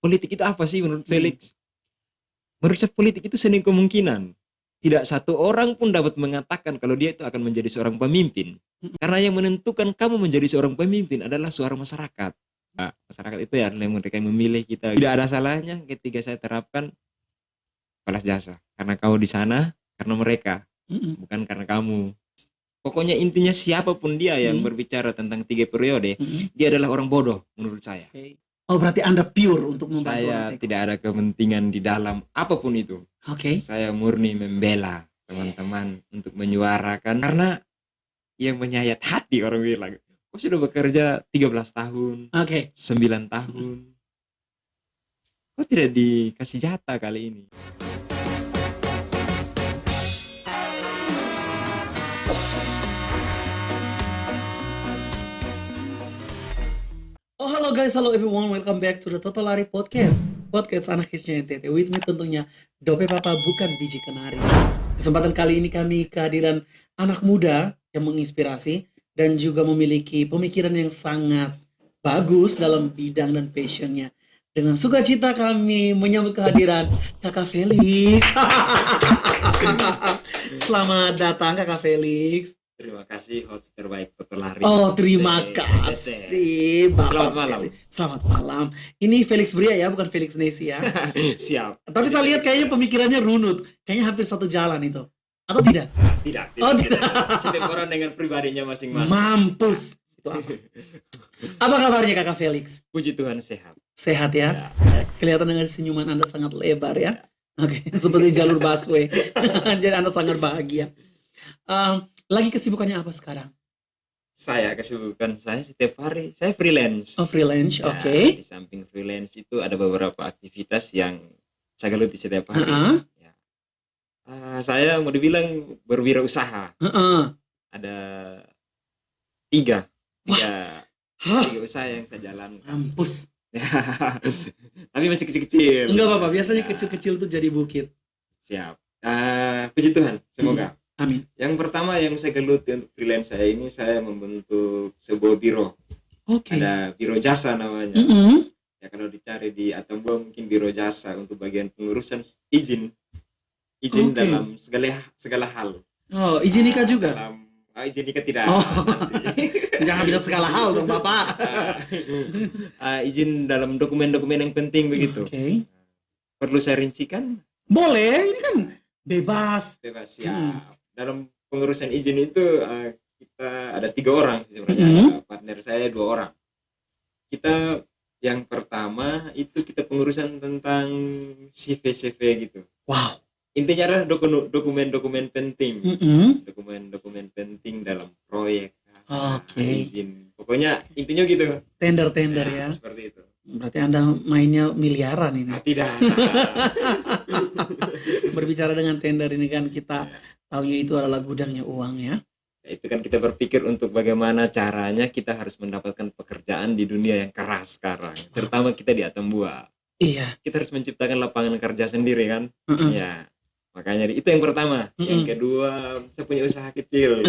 politik itu apa sih menurut Hmm. Felix? Menurut saya politik itu seni kemungkinan. Tidak satu orang pun dapat mengatakan kalau dia itu akan menjadi seorang pemimpin. Mm-mm. Karena yang menentukan kamu menjadi seorang pemimpin adalah suara masyarakat. Nah, masyarakat itu ya adalah mereka yang memilih kita. Tidak ada salahnya ketika saya terapkan balas jasa. Karena kamu di sana, karena mereka, Mm-mm. bukan karena kamu. Pokoknya intinya siapapun dia yang Mm. berbicara tentang 3 periode, Mm-mm. dia adalah orang bodoh menurut saya. Oke. Oh, berarti Anda pure untuk membantu orang Saya Teko. tidak ada kepentingan di dalam apapun itu. Oke. Saya murni membela teman-teman untuk menyuarakan karena yang menyayat hati orang bilang. Kau sudah bekerja 13 tahun, Oke. 9 tahun. Kok tidak dikasih jatah kali ini? Oh, halo guys, hello everyone, welcome back to the Total Lari Podcast. Podcast anak hitsnya NTT. With me tentunya Dope Papa bukan biji kenari. Kesempatan kali ini kami kehadiran anak muda yang menginspirasi dan juga memiliki pemikiran yang sangat bagus dalam bidang dan passionnya. Dengan sukacita kami menyambut kehadiran Kakak Felix. Selamat datang Kakak Felix. Terima kasih host terbaik Total Lari. Oh, terima kasih Bapak Selamat malam. Felix. Selamat malam. Ini Felix Bria ya, bukan Felix Nesi ya. Siap. Tapi saya lihat kayaknya pemikirannya runut. Kayaknya hampir satu jalan itu. Atau tidak? Tidak. Oh, tidak. Setiap orang dengan pribadinya masing-masing. Mampus. Itu apa? Apa kabarnya Kakak Felix? Puji Tuhan sehat. Sehat ya? Kelihatan dengan senyuman Anda sangat lebar ya. Oke, seperti jalur busway. Jadi Anda sangat bahagia. Lagi kesibukannya apa sekarang? Kesibukan saya setiap hari, saya freelance. Oh, freelance, Ya, oke. Di samping freelance itu ada beberapa aktivitas yang saya geluti setiap hari. Ya. Saya mau dibilang berwirausaha. Ada tiga usaha yang saya jalankan. Mampus. Tapi masih kecil-kecil. Enggak apa-apa, biasanya Ya, kecil-kecil tuh jadi bukit. Siap. Puji Tuhan, semoga. Amin. Yang pertama yang saya geluti untuk freelance saya ini, saya membentuk sebuah biro. Oke. Ada biro jasa namanya. Ya, kalau dicari di Atambua mungkin biro jasa untuk bagian pengurusan izin Oke. dalam segala hal. Oh, izin nikah juga? Izin nikah tidak. Oh. Nanti. Jangan bilang segala hal dong, Bapak. Izin dalam dokumen-dokumen yang penting begitu. Oke. Perlu saya rincikan? Boleh, ini kan bebas. Bebas ya. Dalam pengurusan izin itu kita ada 3 orang sebenarnya. Ada partner saya 2 orang. Kita yang pertama itu kita pengurusan tentang CV gitu. Wow. Intinya adalah dokumen-dokumen penting. Dokumen-dokumen penting dalam proyek. Oke. Izin. Pokoknya intinya gitu. Tender ya. Seperti itu. Berarti Anda mainnya miliaran ini. Tidak. Berbicara dengan tender ini kan kita tahunya itu adalah gudangnya uang ya. Itu kan kita berpikir untuk bagaimana caranya kita harus mendapatkan pekerjaan di dunia yang keras sekarang. Terutama kita di Atambua. Iya. Kita harus menciptakan lapangan kerja sendiri kan. Ya. Makanya itu yang pertama. Yang kedua, saya punya usaha kecil.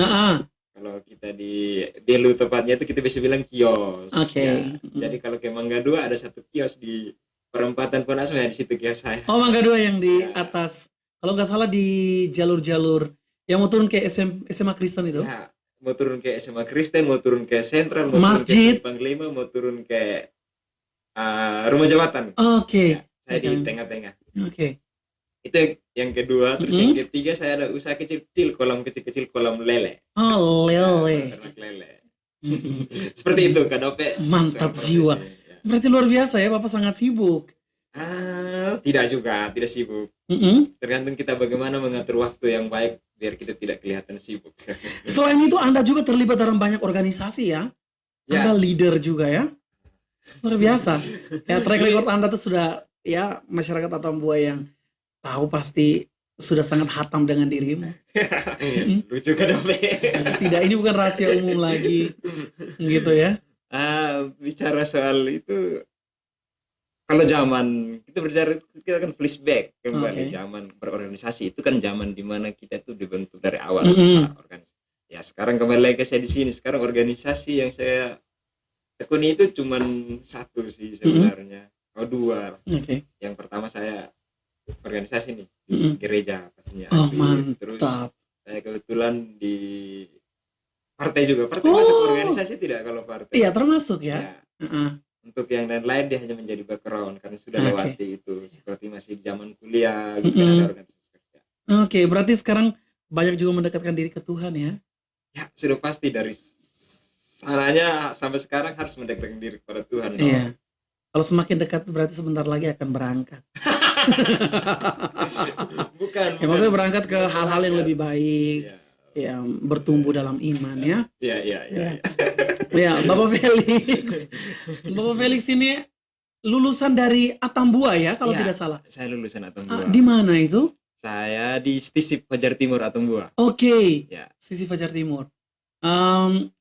Kalau kita di Belu tepatnya itu kita bisa bilang kios. Oke. Ya. Jadi kalau ke Mangga 2 ada satu kios di perempatan Ponasme, di situ kios saya. Oh, Mangga 2 yang di atas. Kalau nggak salah di jalur-jalur yang mau turun ke SMA Kristen itu. Ya, mau turun ke SMA Kristen, mau turun ke Sentral, mau Masjid. turun ke Panglima, mau turun ke Rumah Jabatan. Oke. Ya, saya di tengah-tengah. Oke. Itu yang kedua. Terus yang ketiga saya ada usaha kecil-kecil, kolam kecil-kecil, kolam lele. Oh, lele. Ternak lele. Seperti itu, Kak Dope. Mantap jiwa. Ya. Berarti luar biasa ya, Bapak sangat sibuk. Tidak juga, tidak sibuk. Tergantung kita bagaimana mengatur waktu yang baik biar kita tidak kelihatan sibuk. Selain itu Anda juga terlibat dalam banyak organisasi ya? Anda leader juga ya? Luar biasa. Ya, track record Anda tuh sudah ya masyarakat Atambua yang tahu pasti sudah sangat hatam dengan dirimu. Lucu kan Dope? Tidak, ini bukan rahasia umum lagi. Gitu ya. Bicara soal itu, kalau zaman kita kan flashback kembali zaman berorganisasi itu kan zaman dimana kita tuh dibentuk dari awal organisasi. Ya sekarang kembali lagi saya di sini. Sekarang organisasi yang saya tekuni itu cuman satu sih sebenarnya. Oh, dua. Oke. Yang pertama saya organisasi nih di Mm-mm. gereja pastinya Oh, aktif. Terus mantap. saya kebetulan di partai juga. Partai masuk Oh, organisasi tidak kalau iya partai? termasuk ya. Ya. Heeh. Untuk yang lain-lain dia hanya menjadi background karena sudah Oke. lewati itu. Seperti masih zaman kuliah gitu kan ada Mm-mm. organisasi kerja. Oke, berarti sekarang banyak juga mendekatkan diri ke Tuhan ya. Ya, sudah pasti dari sananya sampai sekarang harus mendekatkan diri kepada Tuhan dong. Iya. Kalau semakin dekat berarti sebentar lagi akan berangkat. Bukan, Ya maksudnya bukan, berangkat ke bukan hal-hal yang berangkat. lebih baik, Iya. ya bertumbuh dalam iman ya. Iya, iya, iya, Ya, iya. ya Bapak Felix. Bapak Felix ini lulusan dari Atambua ya kalau Iya, tidak salah. saya lulusan Ah, Atambua. di mana itu? Saya di Stisip Fajar Timur Atambua. Oke, Ya, sisi Fajar Timur.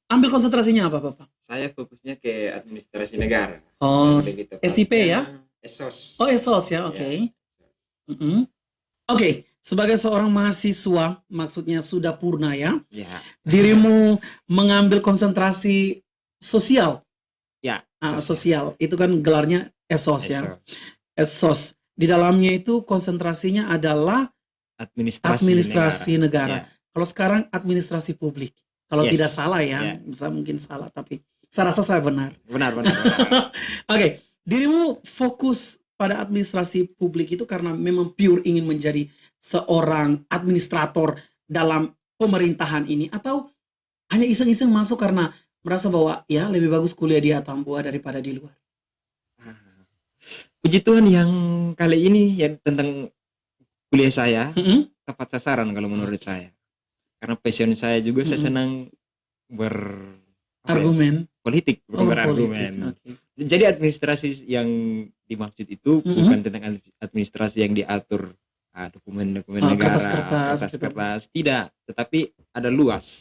Ambil konsentrasinya apa Bapak? saya fokusnya ke administrasi negara. Oh, Lebih SIP ya? tepatnya ESOS. Oh, ESOS ya, Ya. oke. Mm-mm. Oke, sebagai seorang mahasiswa, maksudnya sudah purna ya, Ya, dirimu mengambil konsentrasi sosial. ya, Sosial, itu kan gelarnya ESOS ya. ESOS. ESOS. Di dalamnya itu konsentrasinya adalah administrasi negara. Ya. Kalau sekarang administrasi publik. Kalau Yes. tidak salah ya, Ya. bisa mungkin salah, tapi saya rasa saya benar. Benar. Oke, dirimu fokus pada administrasi publik itu karena memang pure ingin menjadi seorang administrator dalam pemerintahan ini, atau hanya iseng-iseng masuk karena merasa bahwa ya lebih bagus kuliah di Atambua daripada di luar? Puji Tuhan yang kali ini ya tentang kuliah saya Mm-mm. tepat sasaran kalau menurut saya. Karena passion saya juga saya senang Argumen. politik, bukan berargumen. Okay. Jadi administrasi yang dimaksud itu bukan tentang administrasi yang diatur dokumen-dokumen negara, kertas-kertas, tidak, tetapi ada luas.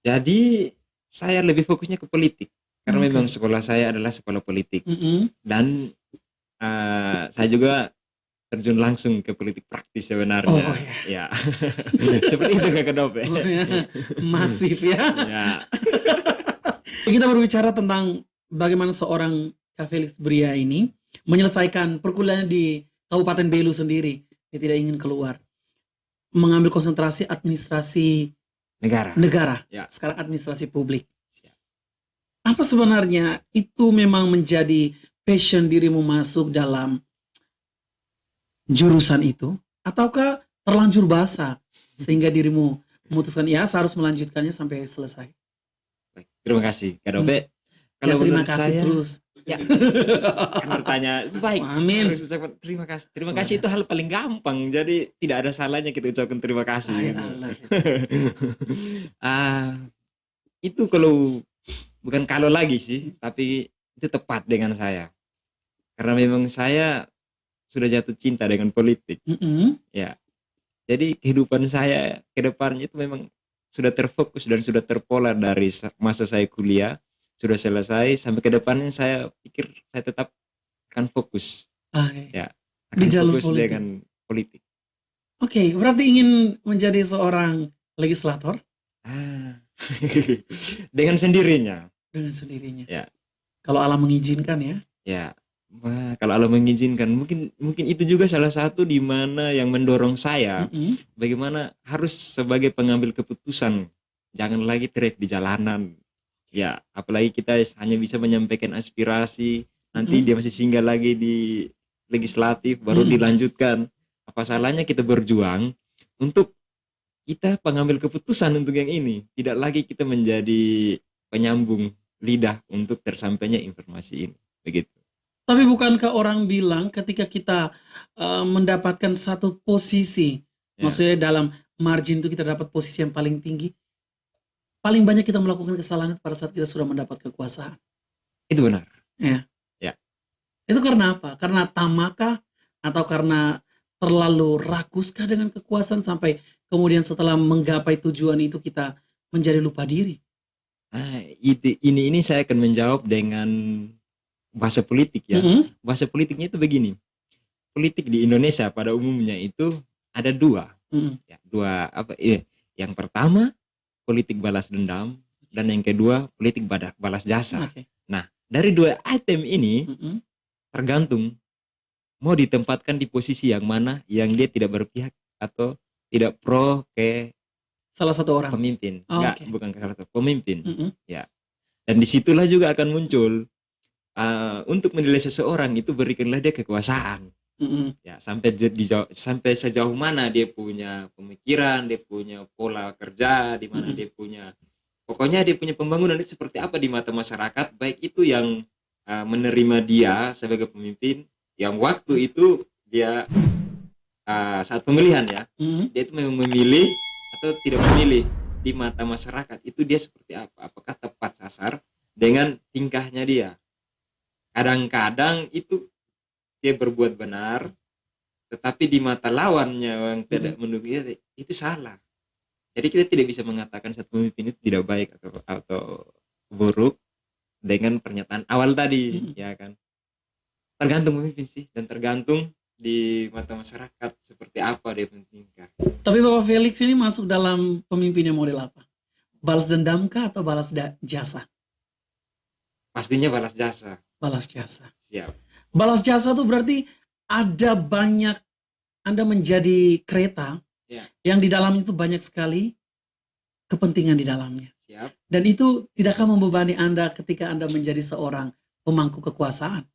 Jadi saya lebih fokusnya ke politik karena memang sekolah saya adalah sekolah politik dan saya juga terjun langsung ke politik praktis sebenarnya. Ya. Seperti itu Kak Dope. Masif ya. Ya. Kita berbicara tentang bagaimana seorang Kak Felix Bria ini menyelesaikan perkuliahan di Kabupaten Belu sendiri. Dia tidak ingin keluar. Mengambil konsentrasi administrasi negara. Ya. Sekarang administrasi publik. Apa sebenarnya itu memang menjadi passion dirimu masuk dalam jurusan itu, ataukah terlanjur basah sehingga dirimu memutuskan ya saya harus melanjutkannya sampai selesai? Terima kasih Kak Dope. Kalau terima kasih saya, terus. Ya. Kan bertanya baik. Amin. Terima kasih. Terima kasih itu hal paling gampang. Jadi tidak ada salahnya kita ucapkan terima kasih. Itu bukan kalau lagi sih, tapi itu tepat dengan saya. Karena memang saya sudah jatuh cinta dengan politik. Ya. Jadi kehidupan saya ke depannya itu memang sudah terfokus dan sudah terpola dari masa saya kuliah sudah selesai sampai ke depannya saya pikir saya tetap akan fokus. Ya, akan di jalur fokus politik. Dengan politik. Oke, berarti ingin menjadi seorang legislator? Dengan sendirinya. Dengan sendirinya. Ya. Kalau Allah mengizinkan ya. Ya. Kalau Allah mengizinkan, mungkin itu juga salah satu di mana yang mendorong saya bagaimana harus sebagai pengambil keputusan jangan lagi teriak di jalanan. Ya, apalagi kita hanya bisa menyampaikan aspirasi, nanti dia masih singgah lagi di legislatif baru dilanjutkan. Apa salahnya kita berjuang untuk kita pengambil keputusan untuk yang ini, tidak lagi kita menjadi penyambung lidah untuk tersampainya informasi ini. Begitu. Tapi bukankah orang bilang ketika kita mendapatkan satu posisi, maksudnya dalam margin itu kita dapat posisi yang paling tinggi, paling banyak kita melakukan kesalahan pada saat kita sudah mendapat kekuasaan. Itu benar. Ya. Ya. Itu karena apa? Karena tamakah atau karena terlalu raguskah dengan kekuasaan sampai kemudian setelah menggapai tujuan itu kita menjadi lupa diri? Ini saya akan menjawab dengan bahasa politik ya. Bahasa politiknya itu begini. Politik di Indonesia pada umumnya itu ada dua. Ya, yang pertama politik balas dendam dan yang kedua politik balas jasa. Nah, dari dua item ini tergantung mau ditempatkan di posisi yang mana, yang dia tidak berpihak atau tidak pro ke Salah satu orang. pemimpin. Oh, Enggak, oke. bukan ke salah satu pemimpin. Mm-mm. Ya. Dan disitulah juga akan muncul untuk menilai seseorang itu berikanlah dia kekuasaan. Mm-mm. Ya, sampai sejauh mana dia punya pemikiran, dia punya pola kerja, di mana dia punya, pokoknya dia punya pembangunan itu seperti apa di mata masyarakat, baik itu yang menerima dia sebagai pemimpin, yang waktu itu dia saat pemilihan ya, dia itu memang memilih atau tidak memilih di mata masyarakat, itu dia seperti apa, apakah tepat sasar dengan tingkahnya dia. Kadang-kadang itu dia berbuat benar, tetapi di mata lawannya yang tidak mendukung dia, itu salah. Jadi kita tidak bisa mengatakan satu pemimpin itu tidak baik atau buruk dengan pernyataan awal tadi, ya kan? Tergantung pemimpin sih, dan tergantung di mata masyarakat seperti apa dia pentingkan. Tapi Bapak Felix ini masuk dalam pemimpinnya model apa? Balas dendam kah atau balas jasa? Pastinya balas jasa. Balas jasa. Siap. Balas jasa tuh berarti ada banyak, Anda menjadi kereta yang di dalamnya itu banyak sekali kepentingan di dalamnya. Siap. Dan itu tidak akan membebani Anda ketika Anda menjadi seorang pemangku kekuasaan.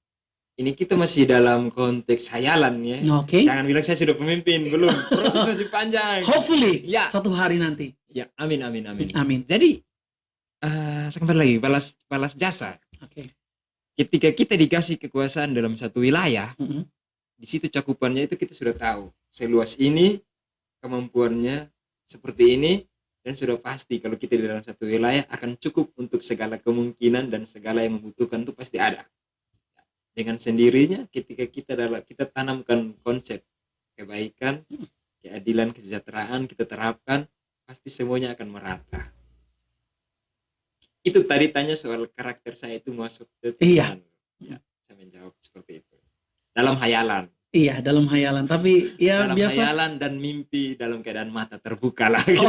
Ini kita masih dalam konteks hayalan ya. Oke. Jangan bilang saya sudah pemimpin, belum. Proses masih panjang. Hopefully, ya, satu hari nanti. Ya, amin. Amin. Jadi, saya kembali lagi, balas jasa. Oke. Ketika kita dikasih kekuasaan dalam satu wilayah, di situ cakupannya itu kita sudah tahu. Seluas ini, kemampuannya seperti ini, dan sudah pasti kalau kita di dalam satu wilayah akan cukup untuk segala kemungkinan dan segala yang membutuhkan itu pasti ada. Dengan sendirinya ketika kita tanamkan konsep kebaikan, keadilan, kesejahteraan, kita terapkan, pasti semuanya akan merata. Itu tadi tanya soal karakter saya itu masuk ke Iya. Ya, saya menjawab seperti itu. Dalam hayalan. Iya, dalam hayalan. Tapi ya dalam biasa. hayalan dan mimpi dalam keadaan mata terbuka lah. Gitu.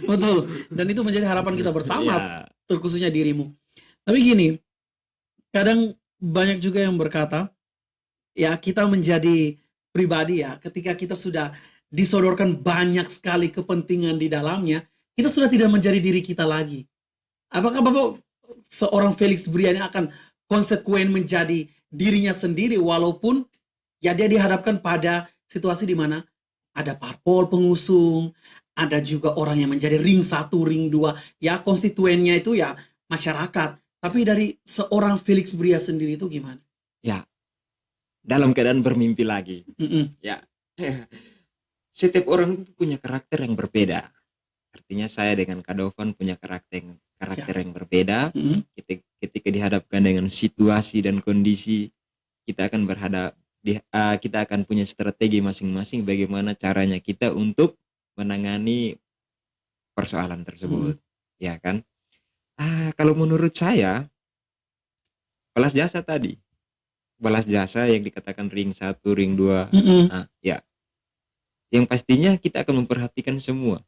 Betul. Dan itu menjadi harapan kita bersama, Ya. terkhususnya dirimu. Tapi gini, kadang banyak juga yang berkata, ya kita menjadi pribadi ya, ketika kita sudah disodorkan banyak sekali kepentingan di dalamnya, kita sudah tidak menjadi diri kita lagi. Apakah Bapak seorang Felix Brian akan konsekuen menjadi dirinya sendiri walaupun ya dia dihadapkan pada situasi di mana ada parpol pengusung, ada juga orang yang menjadi ring 1, ring 2, ya konstituennya itu ya masyarakat. Tapi dari seorang Felix Bria sendiri itu gimana? Ya, dalam keadaan bermimpi lagi. Ya, setiap orang itu punya karakter yang berbeda. Artinya saya dengan Kak Dovan punya karakter yang berbeda. Ketika dihadapkan dengan situasi dan kondisi, kita akan punya strategi masing-masing bagaimana caranya kita untuk menangani persoalan tersebut, ya kan? Kalau menurut saya, balas jasa tadi, balas jasa yang dikatakan ring 1, ring 2, ya, yang pastinya kita akan memperhatikan semua.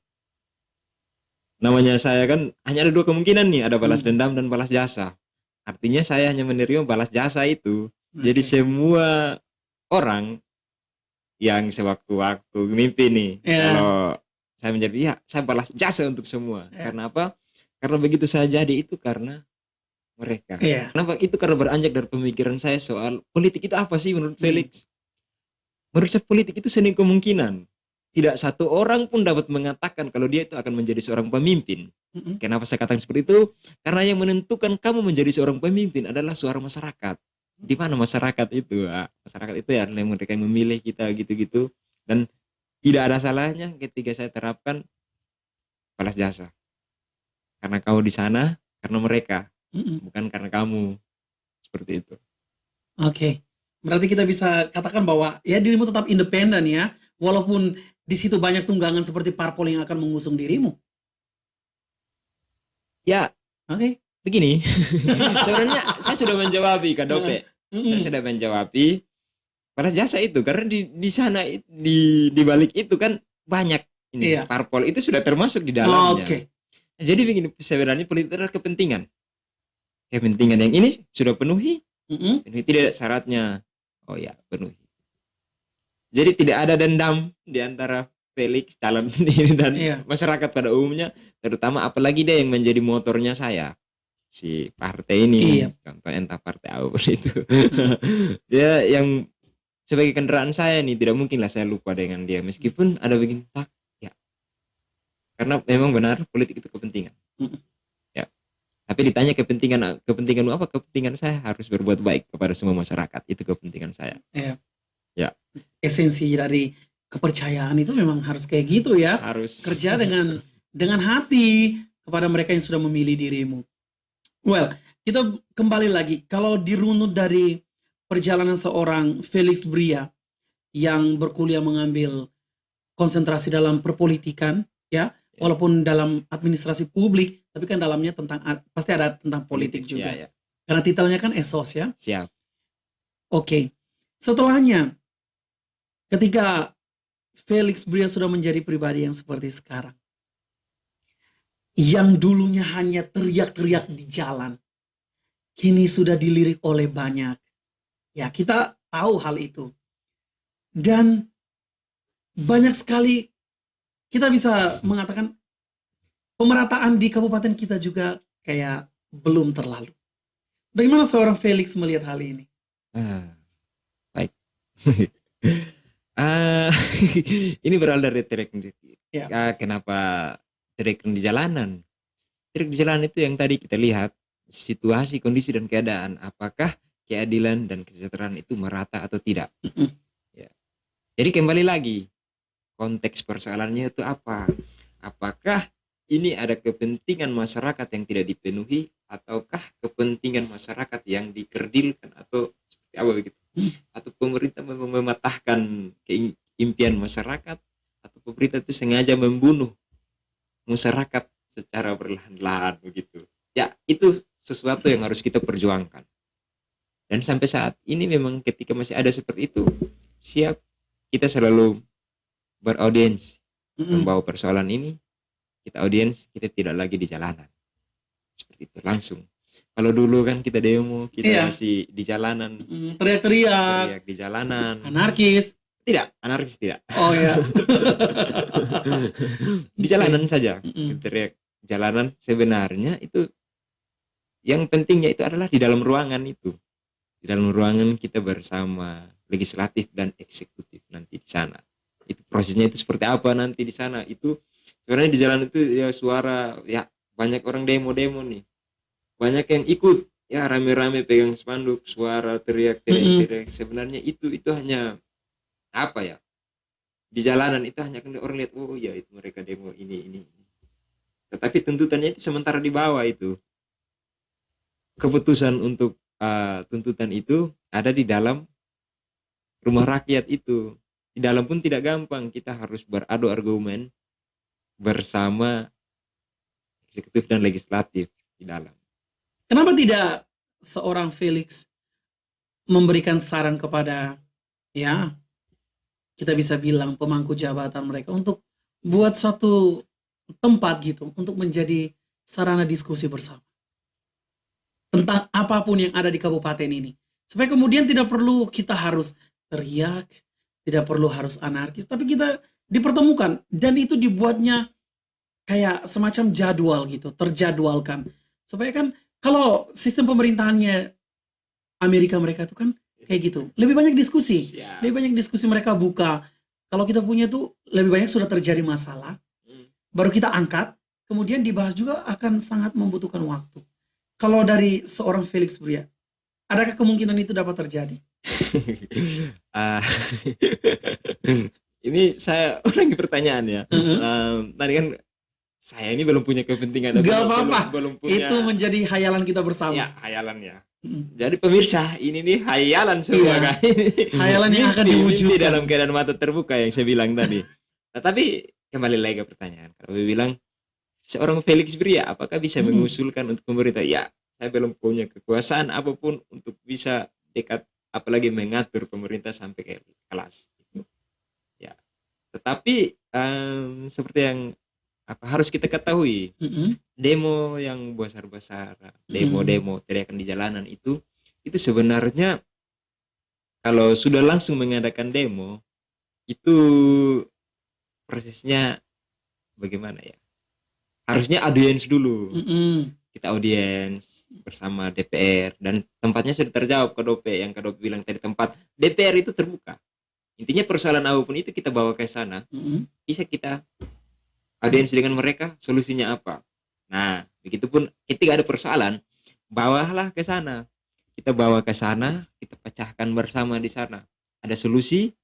Namanya saya kan hanya ada 2 kemungkinan nih, ada balas dendam dan balas jasa. Artinya saya hanya menerima balas jasa itu. Jadi semua orang yang sewaktu-waktu mimpi nih, kalau saya menjadi saya balas jasa untuk semua. Karena apa? Karena begitu saya jadi itu karena mereka. Kenapa? Itu karena beranjak dari pemikiran saya soal politik itu apa sih menurut Felix? Menurut saya politik itu seni kemungkinan. Tidak satu orang pun dapat mengatakan kalau dia itu akan menjadi seorang pemimpin. Kenapa saya katakan seperti itu? Karena yang menentukan kamu menjadi seorang pemimpin adalah suara masyarakat. Di mana masyarakat itu? Masyarakat itu ya mereka yang memilih kita gitu-gitu. Dan tidak ada salahnya ketika saya terapkan balas jasa. Karena kau di sana, karena mereka, bukan karena kamu. Seperti itu. Oke. Berarti kita bisa katakan bahwa ya dirimu tetap independen ya, walaupun di situ banyak tunggangan seperti parpol yang akan mengusung dirimu. Ya, begini. Sebenarnya saya sudah menjawab Kak Dope. Saya sudah menjawab balas jasa itu karena di sana di balik itu kan banyak ini parpol itu sudah termasuk di dalamnya. Jadi begini, sebenarnya politik adalah kepentingan. Kepentingan yang ini sudah penuhi, penuhi tidak syaratnya. Oh ya, penuhi. Jadi tidak ada dendam di antara Felix calon ini dan masyarakat pada umumnya, terutama apalagi dia yang menjadi motornya saya, si partai ini, contoh entah partai apa itu. Dia yang sebagai kendaraan saya nih, tidak mungkinlah saya lupa dengan dia meskipun ada begini tak ya. Karena memang benar politik itu kepentingan. Ya. Tapi ditanya kepentingan apa? Kepentingan saya harus berbuat baik kepada semua masyarakat. Itu kepentingan saya. Ya. Esensi dari kepercayaan itu memang harus kayak gitu ya. Harus kerja dengan hati kepada mereka yang sudah memilih dirimu. Well, kita kembali lagi. Kalau dirunut dari perjalanan seorang Felix Bria yang berkuliah mengambil konsentrasi dalam perpolitikan, ya, walaupun dalam administrasi publik, tapi kan dalamnya pasti ada tentang politik juga. Ya. Karena titelnya kan ESOS ya. Siap. Oke. Setelahnya, ketika Felix Bria sudah menjadi pribadi yang seperti sekarang, yang dulunya hanya teriak-teriak di jalan, kini sudah dilirik oleh banyak. Ya, kita tahu hal itu. Dan banyak sekali kita bisa mengatakan pemerataan di kabupaten kita juga kayak belum terlalu. Bagaimana seorang Felix melihat hal ini? Baik. Ini berawal dari trek. Kenapa trek di jalanan? Trek di jalanan itu yang tadi kita lihat, situasi, kondisi, dan keadaan. Apakah keadilan dan kesejahteraan itu merata atau tidak? Ya. Jadi kembali lagi, konteks persoalannya itu apa? Apakah ini ada kepentingan masyarakat yang tidak dipenuhi, ataukah kepentingan masyarakat yang dikerdilkan, atau seperti apa begitu? Atau pemerintah mematahkan impian masyarakat, atau pemerintah itu sengaja membunuh masyarakat secara perlahan-lahan begitu. Ya, itu sesuatu yang harus kita perjuangkan. Dan sampai saat ini memang ketika masih ada seperti itu, siap, kita selalu beraudiens membawa persoalan ini. Kita audiens, kita tidak lagi di jalanan. Seperti itu, langsung. Kalau dulu kan kita demo, kita masih di jalanan. Teriak-teriak di jalanan. Anarkis. Tidak, anarkis tidak. Oh ya. Di jalanan saja. Teriak jalanan sebenarnya itu, yang pentingnya itu adalah di dalam ruangan itu. Di dalam ruangan kita bersama legislatif dan eksekutif nanti di sana. Itu prosesnya itu seperti apa nanti di sana. Itu sebenarnya di jalan itu ya suara, ya banyak orang demo-demo nih. Banyak yang ikut, ya rame-rame pegang spanduk, suara teriak-teriak. Sebenarnya itu hanya apa ya? Di jalanan itu hanya kan orang lihat, oh ya itu mereka demo ini. Tetapi tuntutannya itu sementara di bawah itu. Keputusan untuk tuntutan itu ada di dalam rumah rakyat itu. Di dalam pun tidak gampang, kita harus beradu argumen bersama eksekutif dan legislatif di dalam. Kenapa tidak seorang Felix memberikan saran kepada, ya kita bisa bilang pemangku jabatan mereka, untuk buat satu tempat gitu untuk menjadi sarana diskusi bersama tentang apapun yang ada di kabupaten ini, supaya kemudian tidak perlu kita harus teriak, tidak perlu harus anarkis, tapi kita dipertemukan, dan itu dibuatnya kayak semacam jadwal gitu, terjadwalkan, supaya kan kalau sistem pemerintahannya Amerika mereka itu kan kayak gitu, lebih banyak diskusi. Lebih banyak diskusi mereka buka. Kalau kita punya tuh lebih banyak sudah terjadi masalah, baru kita angkat, kemudian dibahas juga akan sangat membutuhkan waktu. Kalau dari seorang Felix Bria, adakah kemungkinan itu dapat terjadi? Ini saya ulangi pertanyaannya. Tadi kan saya ini belum punya kepentingan. Gak apa-apa. Belum punya. Itu menjadi hayalan kita bersama. Ya, hayalan ya. Jadi pemirsa, ini nih hayalan semua kan. Hayalan yang akan diwujudkan. Di dalam keadaan mata terbuka yang saya bilang tadi. Nah, tapi kembali lagi ke pertanyaan. Kalau saya bilang, seorang Felix Bria apakah bisa mengusulkan untuk pemerintah? Ya, saya belum punya kekuasaan apapun untuk bisa dekat, apalagi mengatur pemerintah sampai ke kelas. Ya, tetapi seperti yang harus kita ketahui, demo yang besar-besar, demo teriakan di jalanan itu itu sebenarnya kalau sudah langsung mengadakan demo, itu prosesnya bagaimana ya? Harusnya audiens dulu. Kita audiens bersama DPR dan tempatnya sudah terjawab yang Kak Dope bilang tadi, tempat DPR itu terbuka. Intinya persoalan apapun itu kita bawa ke sana, bisa kita audiens dengan mereka, solusinya apa. Nah, begitupun ketika ada persoalan, bawalah ke sana. Kita bawa ke sana, kita pecahkan bersama di sana. Ada solusi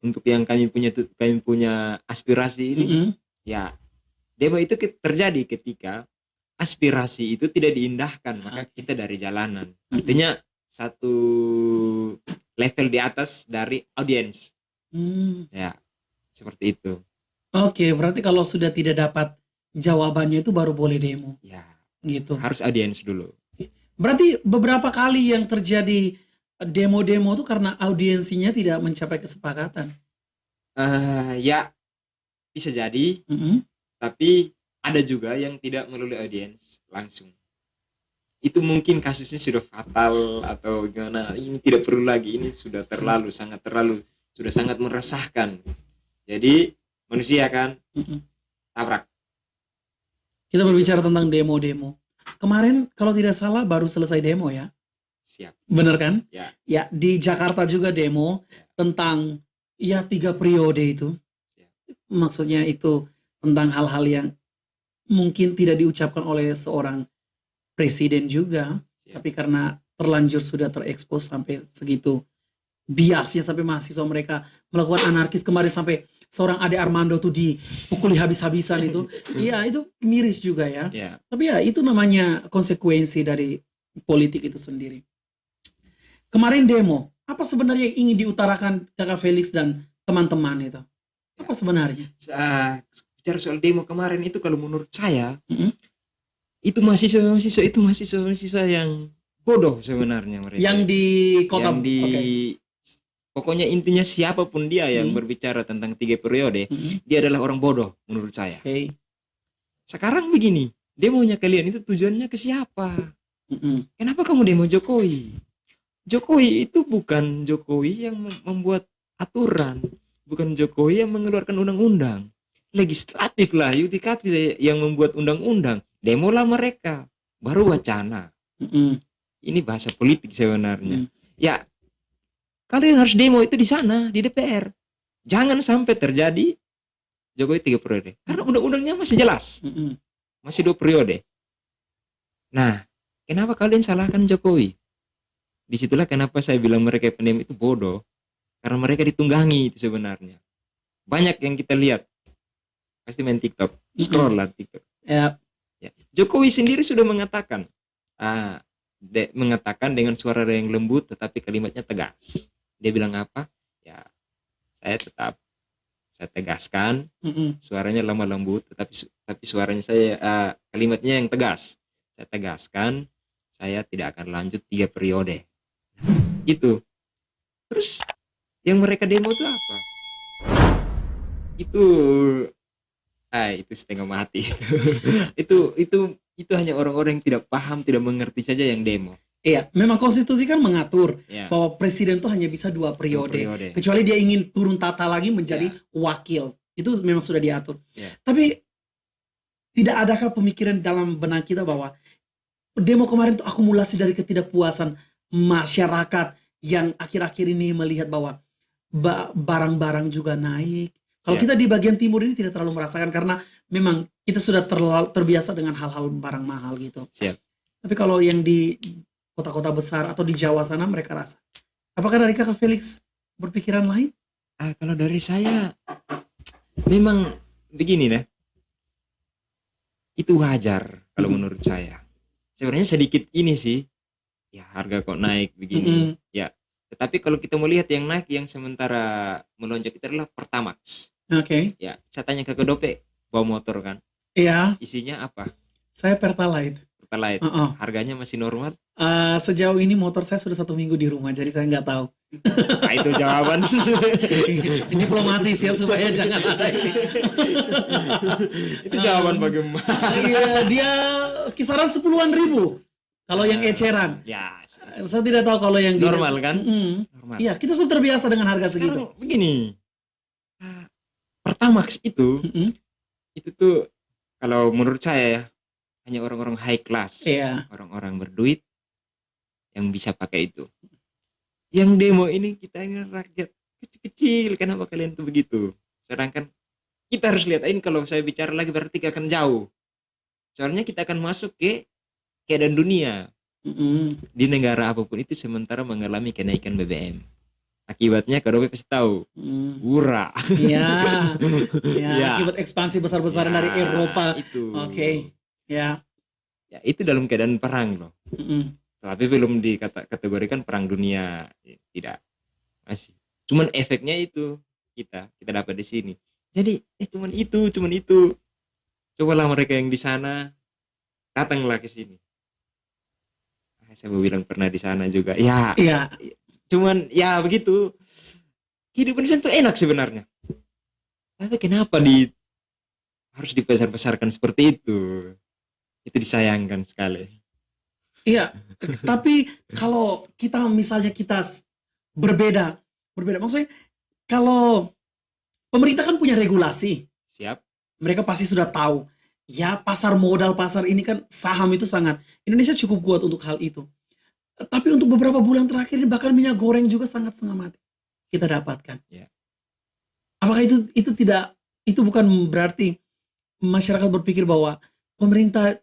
untuk yang kami punya aspirasi ini. Ya, demo itu terjadi ketika aspirasi itu tidak diindahkan, maka kita dari jalanan. Artinya satu level di atas dari audiens. Ya, seperti itu. Oke, berarti kalau sudah tidak dapat jawabannya itu baru boleh demo. Ya, gitu. Harus audiens dulu. Berarti beberapa kali yang terjadi demo-demo itu karena audiensinya tidak mencapai kesepakatan. Ya, bisa jadi. Tapi ada juga yang tidak melalui audiens langsung. Itu mungkin kasusnya sudah fatal atau gimana. Ini tidak perlu lagi. Ini sudah sudah sangat meresahkan. Jadi manusia kan tabrak. Kita berbicara tentang demo-demo. Kemarin kalau tidak salah baru selesai demo ya. Siap. Bener kan? Ya. Ya, di Jakarta juga demo tentang 3 periode itu. Ya. Maksudnya itu tentang hal-hal yang mungkin tidak diucapkan oleh seorang presiden juga, tapi karena terlanjur sudah terekspos sampai segitu biasnya, sampai mahasiswa mereka melakukan anarkis. Kemarin sampai seorang Ade Armando tuh dipukuli habis-habisan itu. Iya, itu miris juga ya. Tapi ya itu namanya konsekuensi dari politik itu sendiri. Kemarin demo, apa sebenarnya yang ingin diutarakan Kakak Felix dan teman-teman itu? Apa sebenarnya? Bicara soal demo kemarin itu, kalau menurut saya itu mahasiswa yang bodoh sebenarnya mereka. Yang di kota, pokoknya intinya siapapun dia yang berbicara tentang 3 periode, dia adalah orang bodoh menurut saya. Sekarang begini, demonya kalian itu tujuannya ke siapa? Kenapa kamu demo Jokowi? Jokowi itu bukan Jokowi yang membuat aturan, bukan Jokowi yang mengeluarkan undang-undang. Legislatif lah, yudikatif yang membuat undang-undang. Demolah mereka, baru wacana. Ini bahasa politik sebenarnya. Ya, kalian harus demo itu di sana, di DPR. Jangan sampai terjadi Jokowi 3 periode. Karena undang-undangnya masih jelas. Masih 2 periode. Nah, kenapa kalian salahkan Jokowi? Disitulah kenapa saya bilang mereka pendemo itu bodoh. Karena mereka ditunggangi itu sebenarnya. Banyak yang kita lihat. Pasti main TikTok, scroll lah TikTok. Ya. Jokowi sendiri sudah mengatakan, mengatakan dengan suara yang lembut tetapi kalimatnya tegas. Dia bilang apa? Ya, saya tegaskan, suaranya lemah lembut, tapi suaranya kalimatnya yang tegas. Saya tegaskan, saya tidak akan lanjut 3 periode. Itu. Terus yang mereka demo itu apa? Itu setengah mati. itu hanya orang-orang yang tidak paham, tidak mengerti saja yang demo. Iya, memang konstitusi kan mengatur bahwa presiden itu hanya bisa 2 periode. Kecuali dia ingin turun tata lagi menjadi wakil. Itu memang sudah diatur. Tapi tidak adakah pemikiran dalam benak kita bahwa demo kemarin itu akumulasi dari ketidakpuasan masyarakat yang akhir-akhir ini melihat bahwa barang-barang juga naik. Kalau kita di bagian timur ini tidak terlalu merasakan karena memang kita sudah terbiasa dengan hal-hal barang mahal gitu. Tapi kalau yang di kota-kota besar atau di Jawa sana mereka rasa. Apakah dari Kakak Felix berpikiran lain? Kalau dari saya memang begini deh. Itu wajar kalau menurut saya. Sebenarnya sedikit ini sih. Ya, harga kok naik begini. Ya. Tetapi kalau kita melihat yang naik yang sementara melonjak itu adalah Pertamax. Ya, saya tanya ke Dope, bawa motor kan? Iya. Isinya apa? Saya Pertalite. Harganya masih normal? Sejauh ini motor saya sudah 1 minggu di rumah, jadi saya nggak tahu. Nah, itu jawaban. Diplomatis ya, supaya jangan ada ini. Itu jawaban bagaimana? Iya, dia kisaran 10-an ribu. Kalau yang eceran, Ya, saya tidak tahu kalau yang normal kan? Normal. Iya, kita sudah terbiasa dengan harga segitu. Sekarang begini, Pertamax itu tuh kalau menurut saya ya, hanya orang-orang high class, Iya. orang-orang berduit yang bisa pakai itu. Yang demo ini kita ini rakyat kecil-kecil, kenapa kalian tuh begitu? Sedangkan kita harus lihat ini, kalau saya bicara lagi berarti akan jauh. Soalnya kita akan masuk ke keadaan dunia. Di negara apapun itu sementara mengalami kenaikan BBM. Akibatnya kalau pasti tahu, murah. Iya. Ya. Akibat ekspansi besar-besaran Ya, dari Eropa. itu. Oke. Ya. Ya, itu dalam keadaan perang loh. Tapi belum dikategorikan perang dunia, tidak, masih. Cuman efeknya itu kita dapat di sini. Jadi cuman itu. Cobalah mereka yang di sana, datanglah ke sini. Saya mau bilang pernah di sana juga. Ya. Iya. Cuman ya begitu. Kehidupan di sana tuh enak sebenarnya. Tapi kenapa harus dibesar-besarkan seperti itu? Itu disayangkan sekali. Iya, tapi kalau misalnya kita berbeda, maksudnya kalau pemerintah kan punya regulasi. Siap. Mereka pasti sudah tahu. Ya, pasar modal, pasar ini kan saham itu sangat, Indonesia cukup kuat untuk hal itu. Tapi untuk beberapa bulan terakhir ini bahkan minyak goreng juga sangat setengah mati kita dapatkan. Ya. Apakah itu bukan berarti masyarakat berpikir bahwa pemerintah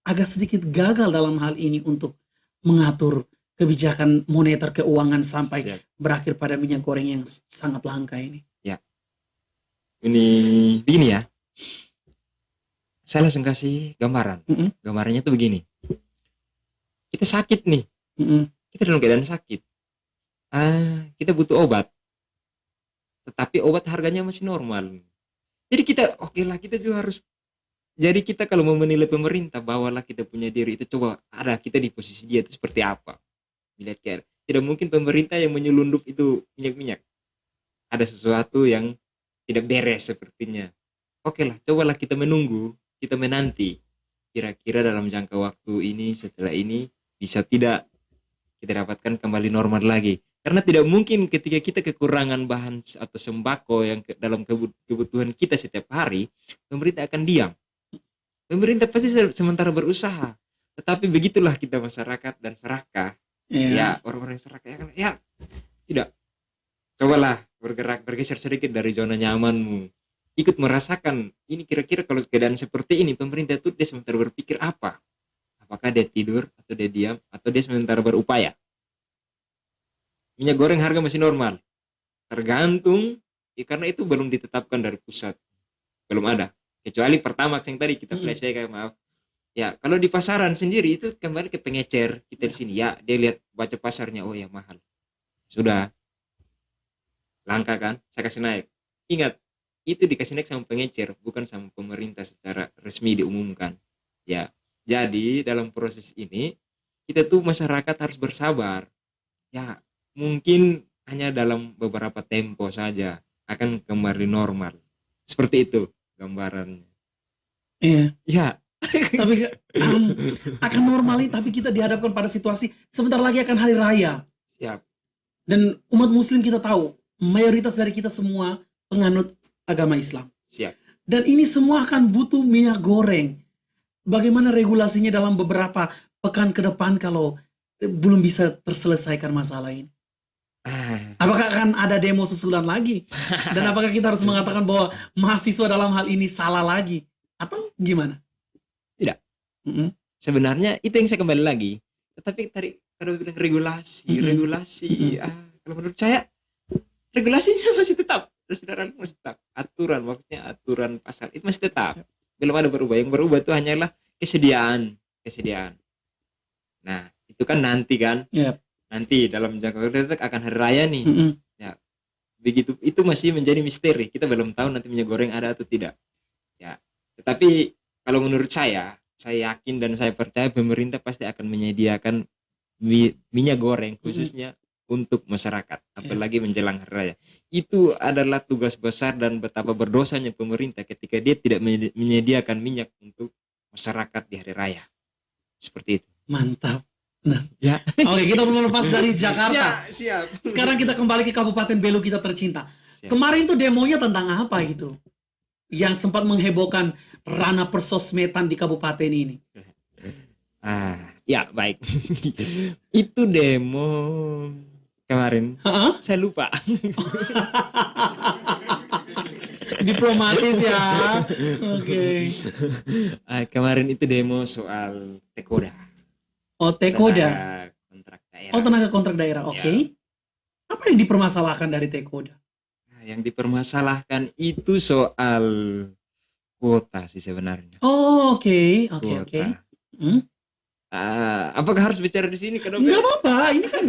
agak sedikit gagal dalam hal ini untuk mengatur kebijakan moneter keuangan sampai berakhir pada minyak goreng yang sangat langka ini? Ya. Ini begini ya. Saya langsung kasih gambaran. Gambarannya tuh begini. Kita sakit nih. Kita dalam keadaan sakit. Kita butuh obat. Tetapi obat harganya masih normal. Jadi kita juga harus. Jadi kita kalau mau menilai pemerintah, bawalah kita punya diri itu, coba ada kita di posisi dia itu seperti apa. Dilihat kayak tidak mungkin pemerintah yang menyelundup itu minyak-minyak. Ada sesuatu yang tidak beres sepertinya. Lah, cobalah kita menunggu, kita menanti. Kira-kira dalam jangka waktu ini, setelah ini, bisa tidak kita dapatkan kembali normal lagi. Karena tidak mungkin ketika kita kekurangan bahan atau sembako yang dalam kebutuhan kita setiap hari, pemerintah akan diam. Pemerintah pasti sementara berusaha. Tetapi begitulah kita masyarakat dan serakah. Ya, orang-orang serakah ya tidak. Cobalah bergeser sedikit dari zona nyamanmu. Ikut merasakan ini, kira-kira kalau keadaan seperti ini, pemerintah itu dia sementara berpikir apa? Apakah dia tidur atau dia diam atau dia sementara berupaya? Minyak goreng harga masih normal. Tergantung, karena itu belum ditetapkan dari pusat. Belum ada. Kecuali Pertamax yang tadi kita flashback, maaf. Ya, kalau di pasaran sendiri itu kembali ke pengecer kita di sini. Ya, dia lihat baca pasarnya, oh ya mahal. Sudah. Langka kan? Saya kasih naik. Ingat, itu dikasih naik sama pengecer, bukan sama pemerintah secara resmi diumumkan. Ya. Jadi, dalam proses ini kita tuh masyarakat harus bersabar. Ya, mungkin hanya dalam beberapa tempo saja akan kembali normal. Seperti itu gambarannya. Iya. Ya. Tapi akan normali, tapi kita dihadapkan pada situasi sebentar lagi akan hari raya. Siap. Dan umat muslim kita tahu, mayoritas dari kita semua penganut agama Islam. Siap. Dan ini semua akan butuh minyak goreng. Bagaimana regulasinya dalam beberapa pekan ke depan kalau belum bisa terselesaikan masalah ini? Apakah akan ada demo susulan lagi? Dan apakah kita harus mengatakan bahwa mahasiswa dalam hal ini salah lagi? Atau gimana? Tidak. Sebenarnya itu yang saya kembali lagi. Tetapi tadi kalau bilang regulasi, kalau menurut saya regulasinya masih tetap. Saudara masih tetap. Aturan, maksudnya aturan pasar itu masih tetap. Belum ada berubah. Yang berubah itu hanyalah kesediaan. Nah, itu kan nanti kan. Yep. Nanti dalam jangka waktu akan hari raya nih. Ya, begitu itu masih menjadi misteri. Kita belum tahu nanti minyak goreng ada atau tidak. Ya, tetapi kalau menurut saya yakin dan saya percaya pemerintah pasti akan menyediakan minyak goreng khususnya untuk masyarakat, apalagi menjelang hari raya. Itu adalah tugas besar dan betapa berdosanya pemerintah ketika dia tidak menyediakan minyak untuk masyarakat di hari raya. Seperti itu. Mantap. Nah, Ya. oke, kita lepas dari Jakarta. Ya, siap. Sekarang kita kembali ke Kabupaten Belu kita tercinta. Siap. Kemarin tuh demonya tentang apa itu? Yang sempat menghebohkan ranah persosmedan di kabupaten ini. Ya baik. Itu demo kemarin. Saya lupa. Diplomatis ya. Oke. Kemarin itu demo soal Tekoda. Oh, Tekoda. Tenaga kontrak daerah. Oh, tenaga kontrak daerah. Oke. Ya. Apa yang dipermasalahkan dari Tekoda? Yang dipermasalahkan itu soal kuota sih sebenarnya. Oh, oke. Apakah harus bicara di sini? Nggak apa-apa, ini kan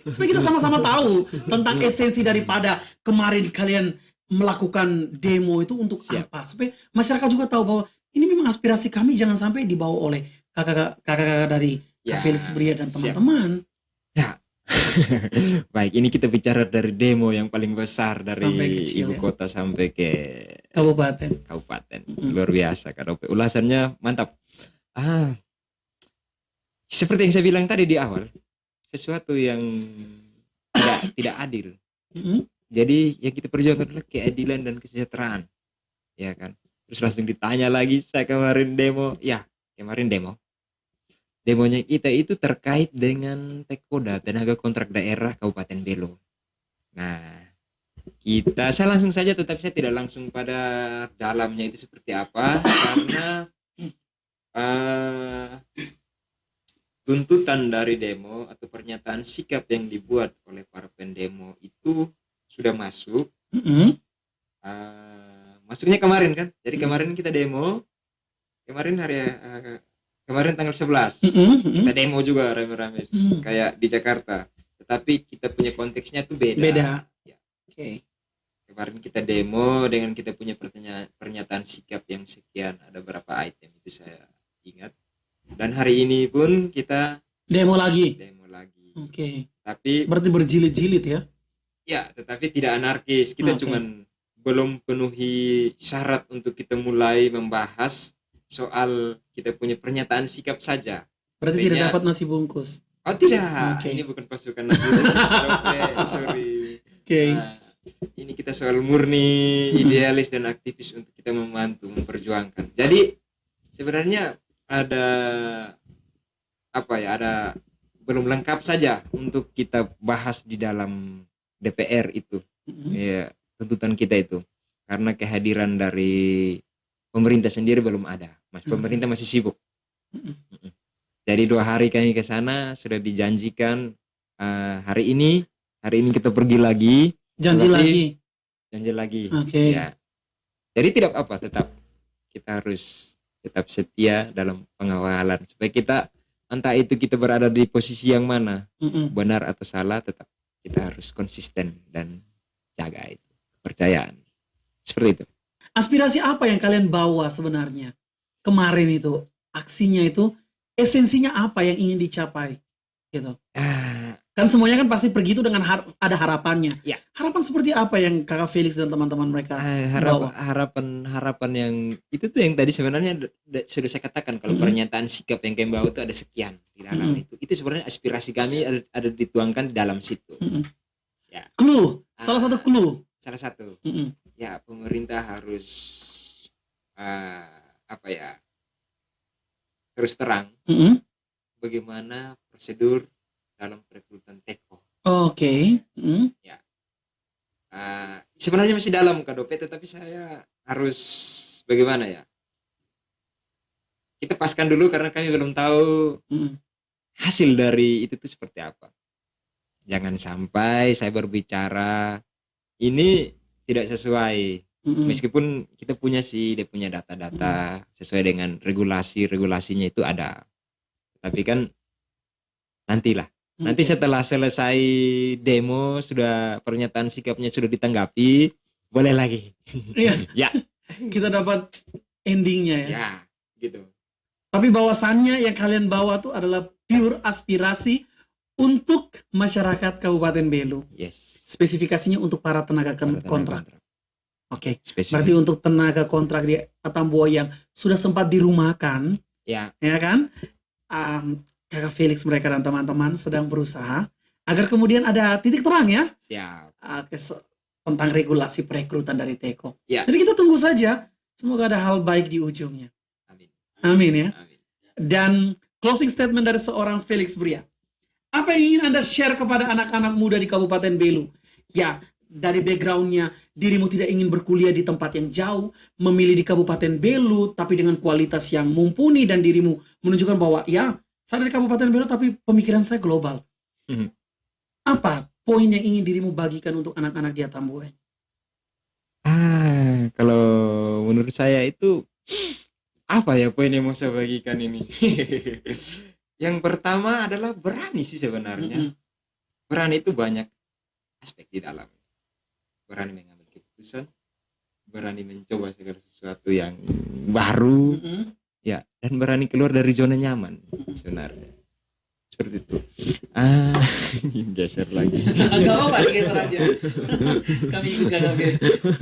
supaya kita sama-sama tahu tentang esensi daripada kemarin kalian melakukan demo itu untuk apa, supaya masyarakat juga tahu bahwa ini memang aspirasi kami jangan sampai dibawa oleh kakak-kakak dari Kak Felix Bria dan teman-teman. Ya. Baik, ini kita bicara dari demo yang paling besar dari ibu kota sampai ke kabupaten. Luar biasa Kak Dope, ulasannya mantap. Seperti yang saya bilang tadi di awal, sesuatu yang tidak adil. Jadi yang kita perjuangkan adalah keadilan dan kesejahteraan, ya kan. Terus langsung ditanya lagi, saya kemarin demo, demonya kita itu terkait dengan Tekoda, tenaga kontrak daerah Kabupaten Belu. Nah, saya langsung saja, tetapi saya tidak langsung pada dalamnya itu seperti apa, karena tuntutan dari demo atau pernyataan sikap yang dibuat oleh para pendemo itu sudah masuk. Masuknya kemarin kan, jadi kemarin kita demo, kemarin tanggal 11 kita demo juga rame-rame kayak di Jakarta, tetapi kita punya konteksnya tuh beda. Ya. Okay. Kemarin kita demo dengan kita punya pernyataan sikap yang sekian, ada berapa item itu saya ingat. Dan hari ini pun kita demo lagi. Oke. Tapi berarti berjilid-jilid ya? Ya, tetapi tidak anarkis. Kita cuman belum penuhi syarat untuk kita mulai membahas soal kita punya pernyataan sikap saja. Berarti tidak dapat nasi bungkus? Oh tidak, ini bukan pasukan nasi bungkus. Sorry. Ini kita soal murni idealis dan aktivis untuk kita memperjuangkan. Jadi sebenarnya ada belum lengkap saja untuk kita bahas di dalam DPR itu. Ya, tuntutan kita itu karena kehadiran dari pemerintah sendiri belum ada. Pemerintah masih sibuk. Jadi 2 hari kami ke sana, sudah dijanjikan hari ini kita pergi lagi. Janji lagi. Ya. Jadi tidak apa, tetap kita harus tetap setia dalam pengawalan supaya kita, entah itu kita berada di posisi yang mana, benar atau salah, tetap kita harus konsisten dan jaga itu kepercayaan. Seperti itu. Aspirasi apa yang kalian bawa sebenarnya kemarin itu, aksinya itu esensinya apa yang ingin dicapai gitu? Kan semuanya kan pasti pergi itu dengan ada harapannya. Ya. Harapan seperti apa yang Kakak Felix dan teman-teman mereka bawa? Harapan yang itu tuh yang tadi sebenarnya sudah saya katakan, kalau pernyataan sikap yang kami bawa itu ada sekian di dalam itu. Itu sebenarnya aspirasi kami ada dituangkan di dalam situ. Ya. Clue, salah satu clue. Salah satu. Ya, pemerintah harus terus terang bagaimana prosedur dalam perekrutan Teko. Oke. Ya. Sebenarnya masih dalam Kak Dope, tetapi saya harus bagaimana ya? Kita paskan dulu karena kami belum tahu hasil dari itu tuh seperti apa. Jangan sampai saya berbicara ini tidak sesuai. Meskipun kita punya dia punya data-data sesuai dengan regulasinya itu ada. Tapi kan nanti setelah selesai demo, sudah pernyataan sikapnya sudah ditanggapi, boleh lagi. Iya. Ya. Kita dapat endingnya ya. Ya, gitu. Tapi bahwasannya yang kalian bawa tuh adalah pure aspirasi untuk masyarakat Kabupaten Belu. Yes. Spesifikasinya untuk para tenaga kontrak. Oke. Spesifik. Berarti untuk tenaga kontrak di Atambua yang sudah sempat dirumahkan, ya kan? Kakak Felix mereka dan teman-teman sedang berusaha agar kemudian ada titik terang ya. Siap. Tentang regulasi perekrutan dari Teko. Ya. Jadi kita tunggu saja. Semoga ada hal baik di ujungnya. Amin. Amin ya. Amin. Dan closing statement dari seorang Felix Bria. Apa yang ingin Anda share kepada anak-anak muda di Kabupaten Belu? Ya, dari backgroundnya, dirimu tidak ingin berkuliah di tempat yang jauh, memilih di Kabupaten Belu, tapi dengan kualitas yang mumpuni, dan dirimu menunjukkan bahwa, ya, saya dari Kabupaten Belu, tapi pemikiran saya global. Apa poin yang ingin dirimu bagikan untuk anak-anak di Atambua? Kalau menurut saya itu, apa ya poin yang mau saya bagikan ini? Yang pertama adalah berani sih sebenarnya. Berani itu banyak aspek di dalam. Berani mengambil keputusan, berani mencoba segala sesuatu yang baru, ya, dan berani keluar dari zona nyaman sebenarnya. Seperti itu. Geser lagi. Gak apa-apa, geser aja. Kami ikut Kakak.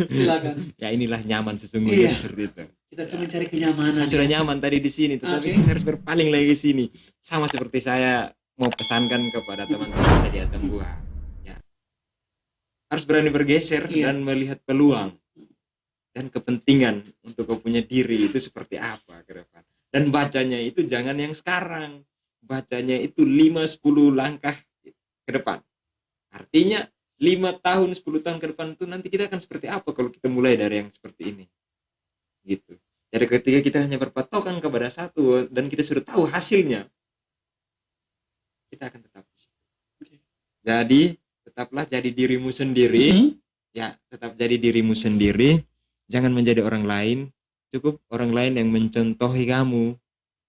Silakan. Ya inilah nyaman sesungguhnya. Iya. Seperti itu. Kita akan mencari kenyamanan. Saya sudah nyaman tadi di sini, tetapi saya harus berpaling lagi ke sini. Sama seperti saya mau pesankan kepada teman-teman saya di Atambua. Ya. Harus berani bergeser dan melihat peluang dan kepentingan untuk kau punya diri itu seperti apa ke depan. Dan bacanya itu jangan yang sekarang. Bacanya itu 5-10 langkah ke depan. Artinya 5 tahun, 10 tahun ke depan itu nanti kita akan seperti apa kalau kita mulai dari yang seperti ini. Gitu. Jadi ketika kita hanya berpatokan kepada satu dan kita sudah tahu hasilnya, kita akan tetap. Jadi tetaplah jadi dirimu sendiri. Ya, tetap jadi dirimu sendiri. Jangan menjadi orang lain. Cukup orang lain yang mencontohi kamu,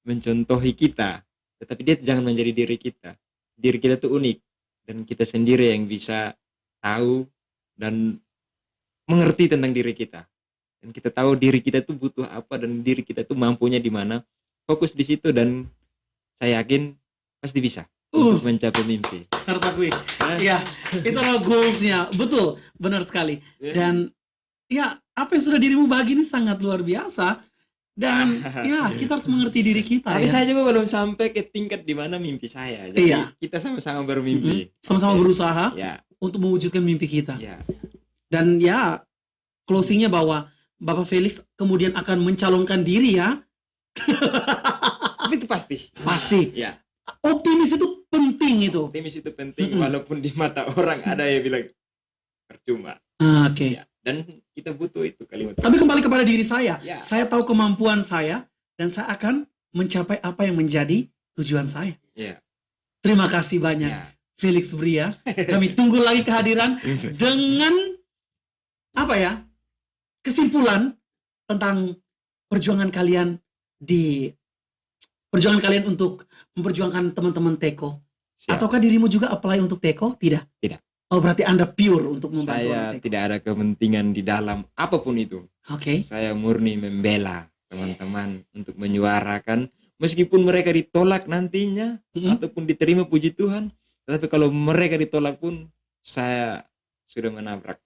mencontohi kita. Tetapi dia jangan menjadi diri kita. Diri kita tuh unik. Dan kita sendiri yang bisa tahu dan mengerti tentang diri kita. Dan kita tahu diri kita tuh butuh apa dan diri kita tuh mampunya di mana. Fokus di situ dan saya yakin pasti bisa untuk mencapai mimpi. Harus akui. Ya, itu adalah goals-nya. Betul, benar sekali. Dan ya, apa yang sudah dirimu bagi ini sangat luar biasa. Dan ya, kita harus mengerti diri kita. Tapi saya juga belum sampai ke tingkat di mana mimpi saya. Jadi kita sama-sama bermimpi. Sama-sama berusaha ya, untuk mewujudkan mimpi kita. Ya. Dan ya, closingnya bahwa Bapak Felix kemudian akan mencalonkan diri ya. Tapi itu pasti. Pasti. Ya. Optimis itu penting itu. Optimis itu penting walaupun di mata orang ada yang bilang percuma. Oke. Ya. Dan kita butuh itu kalimat. Tapi kembali kepada diri saya. Ya. Saya tahu kemampuan saya dan saya akan mencapai apa yang menjadi tujuan saya. Ya. Terima kasih banyak Felix Bria. Kami tunggu lagi kehadiran dengan apa ya? Kesimpulan tentang perjuangan kalian untuk memperjuangkan teman-teman Teko. Siap. Ataukah dirimu juga apply untuk Teko? Tidak. Tidak. Oh, berarti Anda pure untuk membantu Saya tidak ada kepentingan di dalam apapun itu. Oke. Saya murni membela teman-teman untuk menyuarakan meskipun mereka ditolak nantinya ataupun diterima, puji Tuhan. Tetapi kalau mereka ditolak pun saya sudah menabrak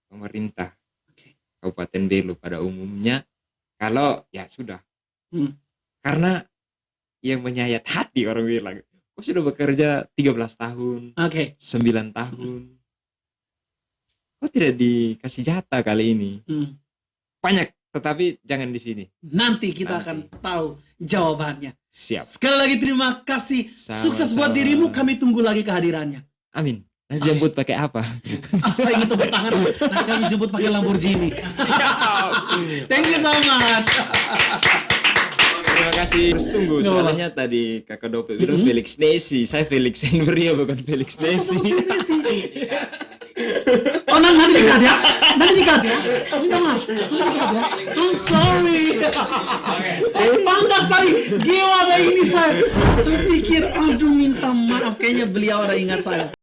pemerintah Kabupaten Belu pada umumnya. Kalau ya sudah. Karena yang menyayat hati orang bilang, kok sudah bekerja 13 tahun, 9 tahun, kok tidak dikasih jatah kali ini? Banyak, tetapi jangan di sini. Nanti kita akan tahu jawabannya. Siap. Sekali lagi terima kasih. Sukses buat dirimu, kami tunggu lagi kehadirannya. Amin. Nanti jemput pakai apa? Saya ingin tepuk tangan. Nanti kami jemput pakai Lamborghini. Thank you so much. Terima kasih. Terus tunggu, soalnya tadi Kakak Dope bilang Felix Nesi. Saya Felix Henry bukan Felix Nesi. Oh, nanti dikat ya. Minta maaf. I'm sorry. Pantas tadi. Gila ada ini saya. Saya pikir, aduh minta maaf. Kayaknya beliau ada ingat saya.